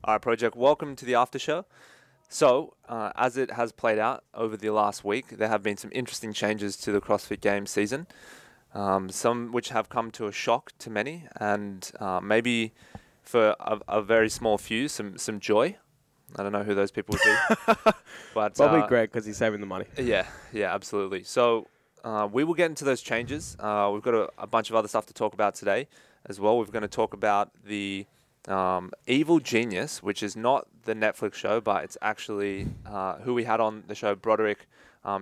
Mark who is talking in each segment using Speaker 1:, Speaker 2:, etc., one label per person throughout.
Speaker 1: All right, Project, welcome to the after show. So, as it has played out over the last week, there have been some interesting changes to the CrossFit Games season, some which have come to a shock to many, and maybe for a very small few, some joy. I don't know who those people would be. But
Speaker 2: probably Greg, because he's saving the money.
Speaker 1: Yeah, absolutely. So we will get into those changes. We've got a bunch of other stuff to talk about today as well. We're going to talk about the Evil Genius, which is not the Netflix show, but it's actually who we had on the show, Broderick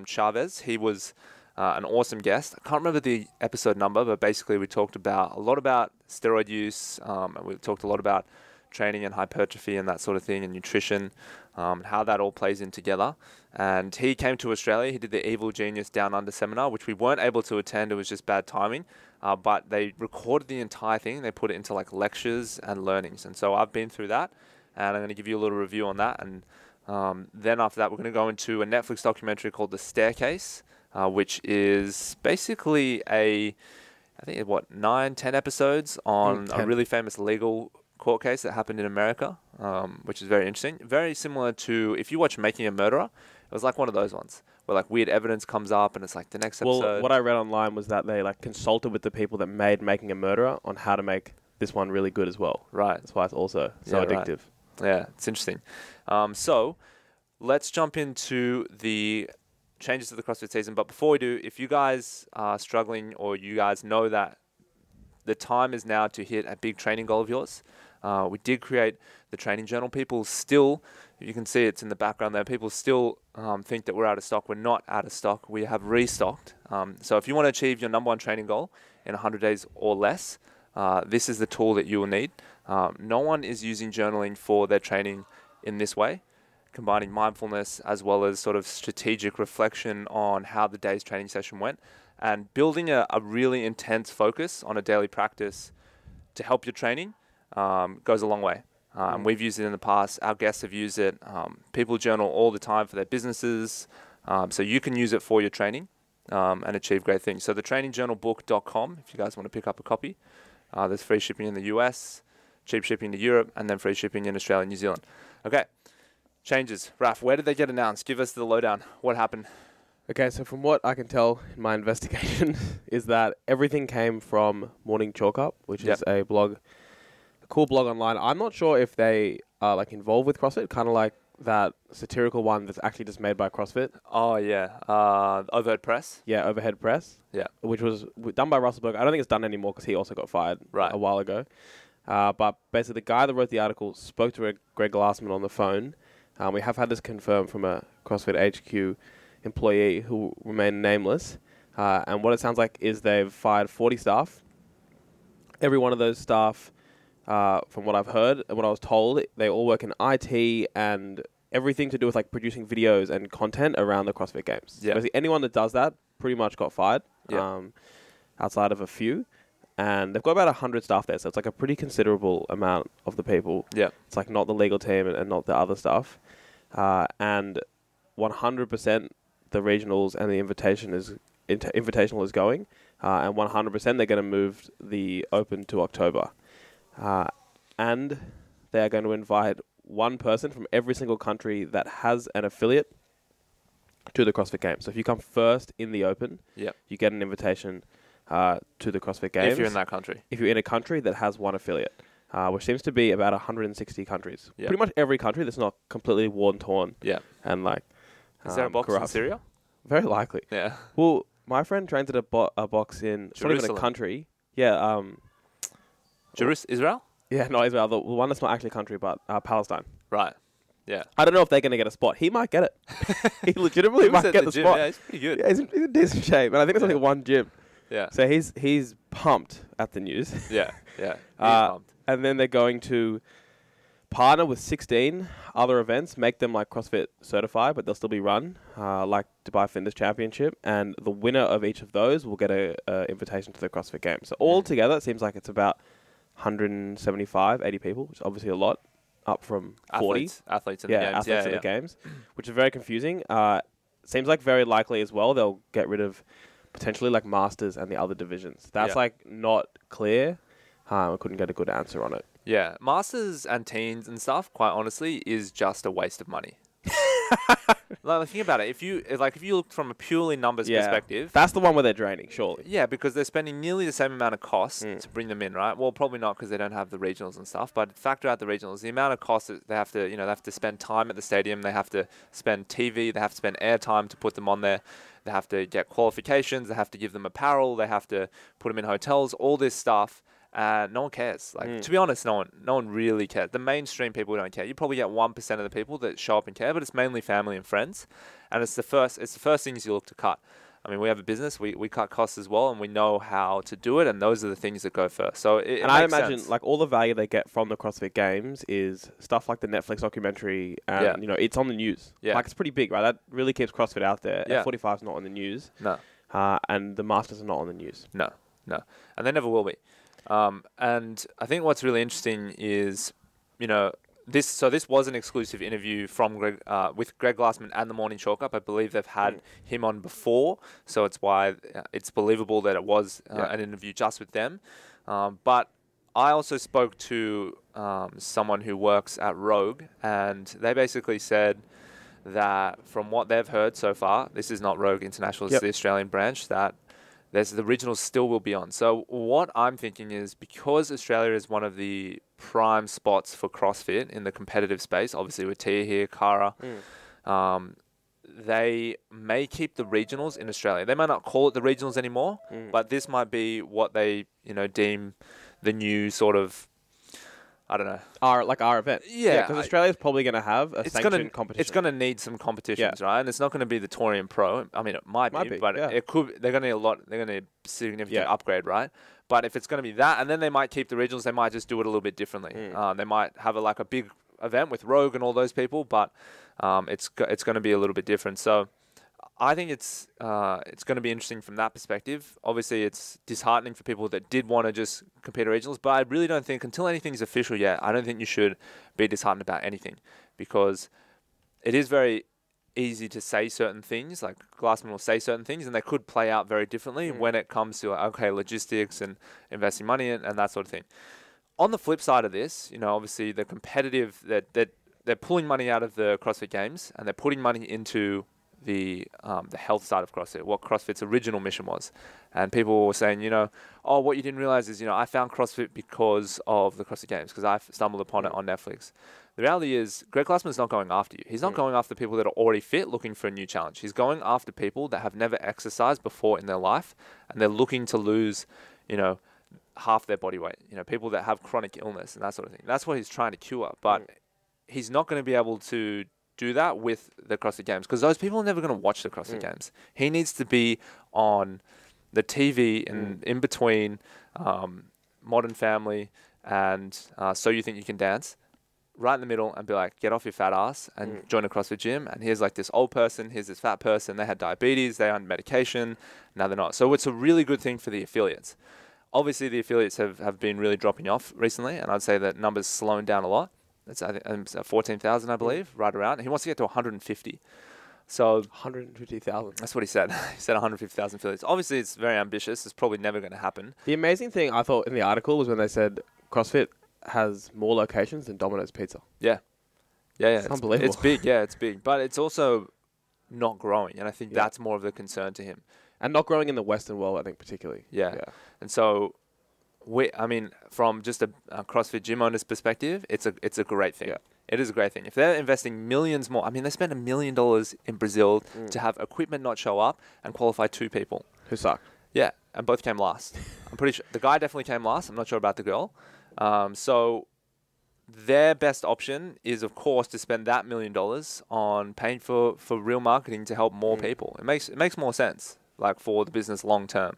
Speaker 1: Chavez. He was an awesome guest. I can't remember the episode number, but basically we talked a lot about steroid use, and we talked a lot about training and hypertrophy and that sort of thing, and nutrition, how that all plays in together. And he came to Australia. He did the Evil Genius Down Under seminar, which we weren't able to attend. It was just bad timing. But they recorded the entire thing. They put it into like lectures and learnings. And so I've been through that, and I'm going to give you a little review on that. And then after that, we're going to go into a Netflix documentary called The Staircase, which is basically I think, 9-10 episodes on a really famous legal court case that happened in America, which is very interesting. Very similar to, if you watch Making a Murderer, it was like one of those ones where like weird evidence comes up and it's like the next episode.
Speaker 2: Well, what I read online was that they like consulted with the people that made Making a Murderer on how to make this one really good as well.
Speaker 1: Right.
Speaker 2: That's why it's also so addictive.
Speaker 1: Right. Yeah, it's interesting. So let's jump into the changes to the CrossFit season. But before we do, if you guys are struggling or you guys know that the time is now to hit a big training goal of yours, we did create the training journal. People still, you can see it's in the background there, people still think that we're out of stock. We're not out of stock. We have restocked. So if you want to achieve your number one training goal in 100 days or less, this is the tool that you will need. No one is using journaling for their training in this way, combining mindfulness as well as sort of strategic reflection on how the day's training session went, and building a really intense focus on a daily practice to help your training goes a long way. And we've used it in the past. Our guests have used it. People journal all the time for their businesses. So you can use it for your training and achieve great things. So the trainingjournalbook.com, if you guys want to pick up a copy. There's free shipping in the US, cheap shipping to Europe, and then free shipping in Australia and New Zealand. Okay, changes. Raf, where did they get announced? Give us the lowdown. What happened?
Speaker 2: Okay, so from what I can tell in my investigation is that everything came from Morning Chalk Up, which is a blog, a cool blog online. I'm not sure if they are like involved with CrossFit, kind of like that satirical one that's actually just made by CrossFit.
Speaker 1: Oh, yeah. Overhead Press?
Speaker 2: Yeah, Overhead Press.
Speaker 1: Yeah.
Speaker 2: Which was done by Russell Berg. I don't think it's done anymore because he also got fired a while ago. But basically the guy that wrote the article spoke to Greg Glassman on the phone. We have had this confirmed from a CrossFit HQ employee who remained nameless. And what it sounds like is they've fired 40 staff. Every one of those staff, from what I've heard and what I was told, they all work in IT and everything to do with like producing videos and content around the CrossFit Games. Yeah. So basically anyone that does that pretty much got fired, outside of a few. And they've got about 100 staff there, so it's like a pretty considerable amount of the people. Yeah. It's like not the legal team and not the other stuff. And 100% the regionals and the invitational is going, and 100% they're going to move the Open to October. And they're going to invite one person from every single country that has an affiliate to the CrossFit Games. So if you come first in the Open, you get an invitation to the CrossFit Games.
Speaker 1: If you're in that country.
Speaker 2: If you're in a country that has one affiliate, which seems to be about 160 countries. Pretty much every country that's not completely war-torn. And like,
Speaker 1: is there a box
Speaker 2: corrupt.
Speaker 1: in Syria?
Speaker 2: Very likely.
Speaker 1: Yeah.
Speaker 2: Well, my friend trains at a box in... It's not even a country. Yeah.
Speaker 1: Israel?
Speaker 2: Yeah, not Israel. The one that's not actually a country, but Palestine.
Speaker 1: Right. Yeah.
Speaker 2: I don't know if they're going to get a spot. He might get it. He legitimately might get the spot.
Speaker 1: Yeah, he's pretty good.
Speaker 2: Yeah, he's in decent shape. And I think it's only one gym.
Speaker 1: Yeah.
Speaker 2: So he's pumped at the news.
Speaker 1: Yeah. He's pumped.
Speaker 2: And then they're going to partner with 16 other events, make them like CrossFit certified, but they'll still be run like Dubai Fitness Championship. And the winner of each of those will get a invitation to the CrossFit Games. So all together, it seems like it's about 175, 80 people, which is obviously a lot, up from 40.
Speaker 1: Athletes in the Games.
Speaker 2: Athletes in the Games, which is very confusing. Seems like very likely as well they'll get rid of potentially like Masters and the other divisions. That's like not clear. I couldn't get a good answer on it.
Speaker 1: Yeah, masters and teens and stuff, quite honestly, is just a waste of money. Like, think about it. If you look from a purely numbers perspective,
Speaker 2: that's the one where they're draining, surely.
Speaker 1: yeah, because they're spending nearly the same amount of cost to bring them in, right? Well, probably not because they don't have the regionals and stuff. But factor out the regionals, the amount of cost that they have to, they have to spend time at the stadium. They have to spend TV. They have to spend airtime to put them on there. They have to get qualifications. They have to give them apparel. They have to put them in hotels. All this stuff. No one cares. Like, to be honest, no one really cares. The mainstream people don't care. You probably get 1% of the people that show up and care, but it's mainly family and friends, and it's the first things you look to cut. I mean, we have a business. We cut costs as well, and we know how to do it, and those are the things that go first. So I
Speaker 2: imagine
Speaker 1: sense.
Speaker 2: Like all the value they get from the CrossFit Games is stuff like the Netflix documentary, and it's on the news.
Speaker 1: Yeah,
Speaker 2: like it's pretty big, right? That really keeps CrossFit out there.
Speaker 1: Yeah.
Speaker 2: F45 is not on the news.
Speaker 1: No.
Speaker 2: And the Masters are not on the news.
Speaker 1: No, and they never will be. And I think what's really interesting is, this was an exclusive interview from Greg, with Greg Glassman and the Morning Chalk Up. I believe they've had him on before, so it's why it's believable that it was an interview just with them. But I also spoke to someone who works at Rogue, and they basically said that from what they've heard so far, this is not Rogue International, it's the Australian branch, that the regionals still will be on. So what I'm thinking is, because Australia is one of the prime spots for CrossFit in the competitive space, obviously with Tia here, Kara, they may keep the regionals in Australia. They might not call it the regionals anymore, but this might be what they, deem the new sort of, I don't know.
Speaker 2: Our event.
Speaker 1: Yeah.
Speaker 2: Because Australia's probably going to have a sanctioned competition.
Speaker 1: It's going to need some competitions, right? And it's not going to be the Torium Pro. I mean, it might be, but it could. They're going to need a lot. They're going to need a significant upgrade, right? But if it's going to be that, and then they might keep the regionals, they might just do it a little bit differently. They might have a big event with Rogue and all those people, but it's going to be a little bit different. So I think it's going to be interesting from that perspective. Obviously, it's disheartening for people that did want to just compete at regionals, but I really don't think, until anything's official yet, I don't think you should be disheartened about anything, because it is very easy to say certain things. Like, Glassman will say certain things, and they could play out very differently when it comes to logistics and investing money and that sort of thing. On the flip side of this, obviously the competitive that they're pulling money out of the CrossFit Games, and they're putting money into the health side of CrossFit, what CrossFit's original mission was. And people were saying, what you didn't realize is, I found CrossFit because of the CrossFit Games, because I stumbled upon it on Netflix. The reality is, Greg Glassman's not going after you. He's not going after people that are already fit looking for a new challenge. He's going after people that have never exercised before in their life, and they're looking to lose, half their body weight. People that have chronic illness and that sort of thing. That's what he's trying to cure. But he's not going to be able to do that with the CrossFit Games, because those people are never going to watch the CrossFit Games. He needs to be on the TV and in between Modern Family and So You Think You Can Dance, right in the middle, and be like, get off your fat ass and join a CrossFit gym. And here's like this old person, here's this fat person, they had diabetes, they're on medication, now they're not. So it's a really good thing for the affiliates. Obviously, the affiliates have been really dropping off recently, and I'd say that numbers slowing down a lot. It's 14,000, I believe, right around. He wants to get to 150. So
Speaker 2: 150,000.
Speaker 1: That's what he said. He said 150,000 affiliates. Obviously, it's very ambitious. It's probably never going to happen.
Speaker 2: The amazing thing I thought in the article was when they said CrossFit has more locations than Domino's Pizza.
Speaker 1: Yeah.
Speaker 2: It's unbelievable.
Speaker 1: It's big. Yeah, it's big. But it's also not growing, and I think that's more of the concern to him.
Speaker 2: And not growing in the Western world, I think, particularly.
Speaker 1: Yeah. And so, from just a CrossFit gym owner's perspective, it's a great thing. Yeah. It is a great thing. If they're investing millions more, they spent $1 million in Brazil to have equipment not show up and qualify 2 people.
Speaker 2: Who suck.
Speaker 1: Yeah, and both came last. I'm pretty sure. The guy definitely came last. I'm not sure about the girl. So their best option is, of course, to spend that $1 million on paying for real marketing to help more people. It makes more sense, like, for the business long term.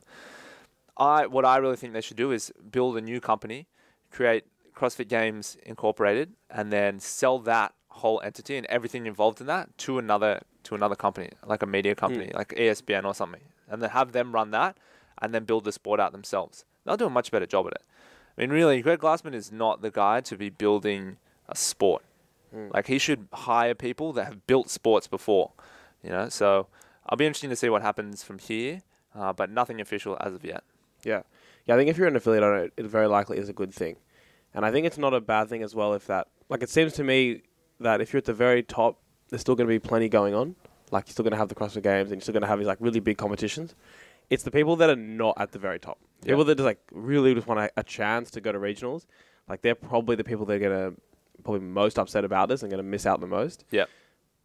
Speaker 1: What I really think they should do is build a new company, create CrossFit Games Incorporated, and then sell that whole entity and everything involved in that to another company, like a media company, like ESPN or something, and then have them run that, and then build the sport out themselves. They'll do a much better job at it. Really, Greg Glassman is not the guy to be building a sport. Like, he should hire people that have built sports before, So I'll be interested to see what happens from here, but nothing official as of yet.
Speaker 2: Yeah. I think if you're an affiliate owner, it very likely is a good thing. And I think it's not a bad thing as well if that... Like, it seems to me that if you're at the very top, there's still going to be plenty going on. Like, you're still going to have the CrossFit Games and you're still going to have these, like, really big competitions. It's the people that are not at the very top. People that just, like, really just want a chance to go to regionals. Like, they're probably the people that are going to probably most upset about this and going to miss out the most.
Speaker 1: Yeah.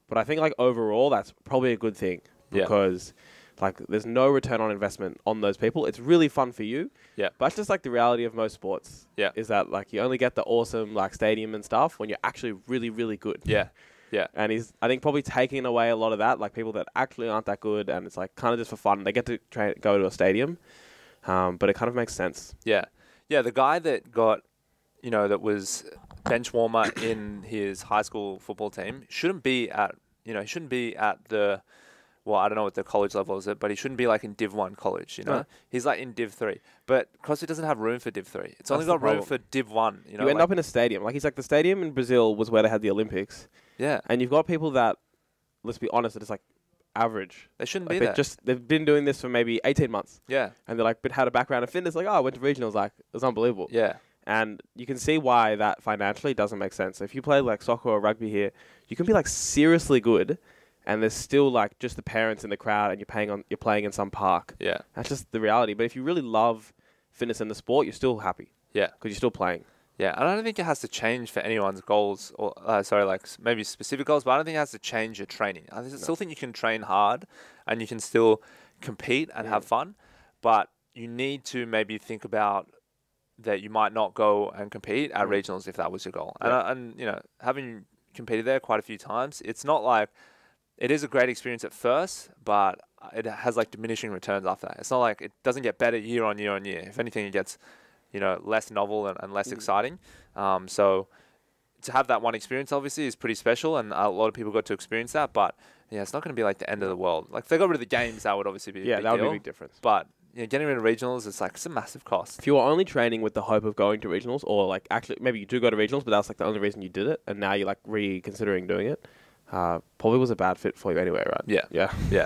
Speaker 2: But I think, like, overall, that's probably a good thing. Because... Like, there's no return on investment on those people. It's really fun for you.
Speaker 1: Yeah.
Speaker 2: But that's just, like, the reality of most sports.
Speaker 1: Yeah.
Speaker 2: Is that, like, you only get the awesome, like, stadium and stuff when you're actually really, really good.
Speaker 1: Yeah. Yeah.
Speaker 2: And he's, I think, probably taking away a lot of that. Like, people that actually aren't that good and it's, like, kind of just for fun. They get to go to a stadium. But it kind of makes sense.
Speaker 1: Yeah. Yeah, the guy that got, that was bench warmer in his high school football team shouldn't be at, he shouldn't be at the... Well, I don't know what the college level is, but he shouldn't be like in Div 1 college, No. He's like in Div 3. But CrossFit doesn't have room for Div 3. It's only got room for Div 1,
Speaker 2: You end up in a stadium. Like, he's like, the stadium in Brazil was where they had the Olympics.
Speaker 1: Yeah.
Speaker 2: And you've got people that, let's be honest, it's like average.
Speaker 1: They shouldn't be there.
Speaker 2: They've been doing this for maybe 18 months.
Speaker 1: Yeah.
Speaker 2: And they're like, but had a background in fitness. Like, oh, I went to regionals. Like, it was unbelievable.
Speaker 1: Yeah.
Speaker 2: And you can see why that financially doesn't make sense. If you play like soccer or rugby here, you can be like seriously good. And there's still like just the parents in the crowd, and you're playing in some park. Yeah, that's just the reality. But if you really love fitness and the sport, you're still happy. Yeah, because you're still playing.
Speaker 1: Yeah, and I don't think it has to change for anyone's goals, or like maybe specific goals. But I don't think it has to change your training. I still think you can train hard, and you can still compete and have fun. But you need to maybe think about that you might not go and compete at regionals if that was your goal. Yeah. And having competed there quite a few times, it's not like. It is a great experience at first, but it has like diminishing returns after that. It's not like it doesn't get better year on year on year. If anything, it gets, less novel and less exciting. So to have that one experience obviously is pretty special, and a lot of people got to experience that. But yeah, it's not going to be like the end of the world. Like if they got rid of the games, that would obviously be a big
Speaker 2: that would
Speaker 1: deal.
Speaker 2: be a big difference.
Speaker 1: But getting rid of regionals, it's a massive cost.
Speaker 2: If you were only training with the hope of going to regionals, or like actually maybe you do go to regionals, but that's like the only reason you did it, and now you're like reconsidering doing it. Probably was a bad fit for you anyway, right?
Speaker 1: Yeah.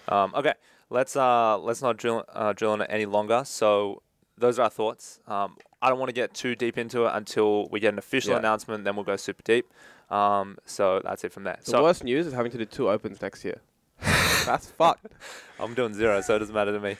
Speaker 1: Okay, let's not drill on it any longer. So those are our thoughts. I don't want to get too deep into it until we get an official announcement. Then we'll go super deep. So that's it from there.
Speaker 2: The worst news is having to do 2 opens next year. That's fucked.
Speaker 1: I'm doing 0, so it doesn't matter to me.